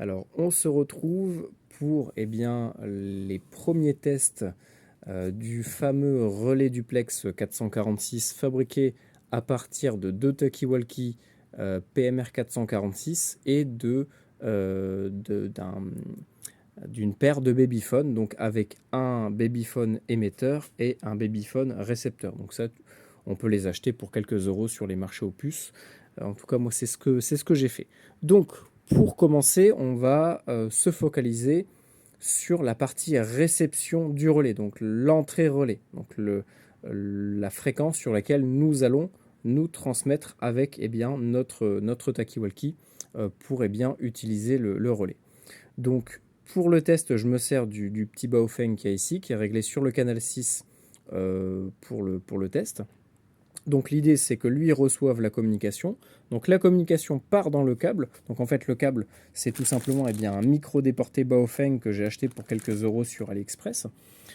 Alors, on se retrouve pour les premiers tests du fameux relais duplex 446 fabriqué à partir de deux talkie-walkie PMR 446 et d'une paire de babyphones, donc avec un babyphone émetteur et un babyphone récepteur. Donc ça, on peut les acheter pour quelques euros sur les marchés aux puces. En tout cas, moi, c'est ce que j'ai fait. Donc, pour commencer, on va se focaliser sur la partie réception du relais, donc l'entrée relais, donc la fréquence sur laquelle nous allons nous transmettre avec notre talkie-walkie pour utiliser le relais. Donc pour le test, je me sers du petit Baofeng qui est ici, qui est réglé sur le canal 6 pour le test. Donc l'idée, c'est que lui reçoive la communication. Donc la communication part dans le câble. Donc en fait, le câble, c'est tout simplement un micro déporté Baofeng que j'ai acheté pour quelques euros sur AliExpress.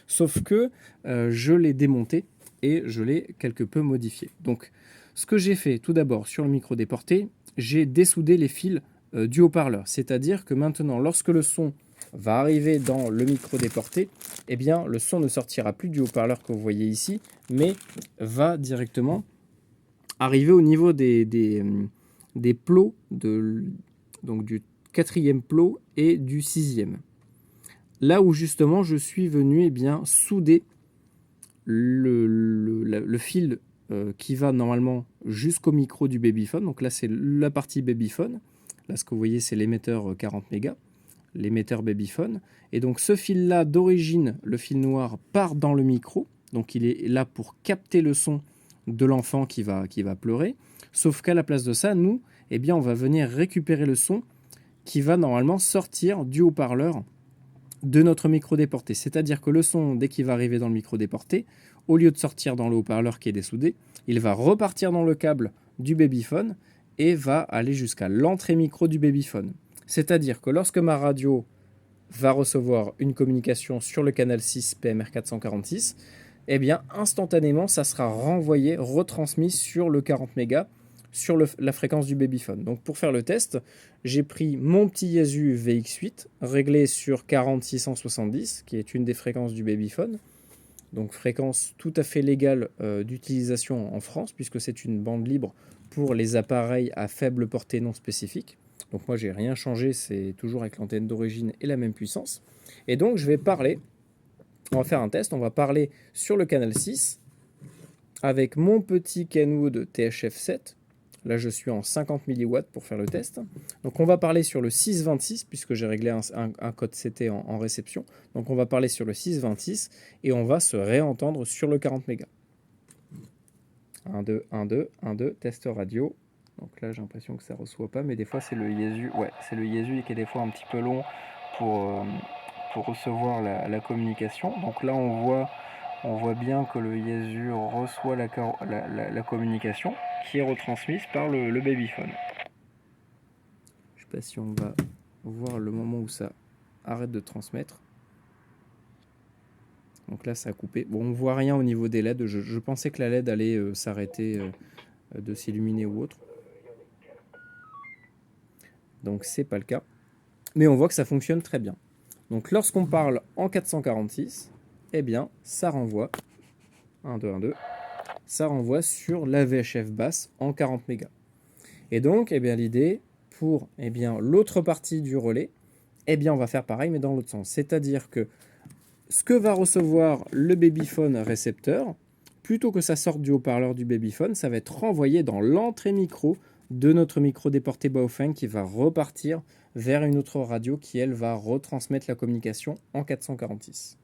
Sauf que je l'ai démonté et je l'ai quelque peu modifié. Donc ce que j'ai fait tout d'abord sur le micro déporté, j'ai dessoudé les fils du haut-parleur. C'est-à-dire que maintenant, lorsque le son va arriver dans le micro déporté, le son ne sortira plus du haut-parleur que vous voyez ici, mais va directement arriver au niveau des plots, donc du 4e plot et du 6e. Là où justement je suis venu souder le fil qui va normalement jusqu'au micro du babyphone. Donc là c'est la partie babyphone. Là ce que vous voyez c'est l'émetteur 40 mégas, l'émetteur babyphone. Et donc ce fil-là d'origine, le fil noir, part dans le micro. Donc il est là pour capter le son de l'enfant qui va pleurer. Sauf qu'à la place de ça, nous, on va venir récupérer le son qui va normalement sortir du haut-parleur de notre micro déporté. C'est-à-dire que le son, dès qu'il va arriver dans le micro déporté, au lieu de sortir dans le haut-parleur qui est dessoudé, il va repartir dans le câble du babyphone et va aller jusqu'à l'entrée micro du babyphone. C'est-à-dire que lorsque ma radio va recevoir une communication sur le canal 6 PMR 446, instantanément, ça sera renvoyé, retransmis sur le 40 mégas, sur la fréquence du babyphone. Donc pour faire le test, j'ai pris mon petit Yaesu VX8, réglé sur 40670, qui est une des fréquences du babyphone. Donc fréquence tout à fait légale d'utilisation en France, puisque c'est une bande libre pour les appareils à faible portée non spécifique. Donc moi, j'ai rien changé, c'est toujours avec l'antenne d'origine et la même puissance. Et donc, je vais parler, on va faire un test, on va parler sur le canal 6 avec mon petit Kenwood THF7. Là, je suis en 50 mW pour faire le test. Donc, on va parler sur le 626, puisque j'ai réglé un code CT en réception. Donc, on va parler sur le 626 et on va se réentendre sur le 40 mégas. 1, 2, 1, 2, 1, 2, test radio. Donc là, j'ai l'impression que ça ne reçoit pas, mais des fois, c'est le Yaesu. Ouais, c'est le Yaesu qui est des fois un petit peu long pour recevoir la communication. Donc là, on voit bien que le Yaesu reçoit la communication qui est retransmise par le babyphone. Je ne sais pas si on va voir le moment où ça arrête de transmettre. Donc là, ça a coupé. Bon, on ne voit rien au niveau des LED. Je pensais que la LED allait s'arrêter de s'illuminer ou autre. Donc c'est pas le cas. Mais on voit que ça fonctionne très bien. Donc lorsqu'on parle en 446, ça renvoie 1, 2, 1, 2. Ça renvoie sur la VHF basse en 40 mégas. Et donc, l'idée pour l'autre partie du relais, on va faire pareil, mais dans l'autre sens. C'est-à-dire que ce que va recevoir le babyphone récepteur, plutôt que ça sorte du haut-parleur du babyphone, ça va être renvoyé dans l'entrée micro de notre micro déporté Baofeng qui va repartir vers une autre radio qui, elle, va retransmettre la communication en 446.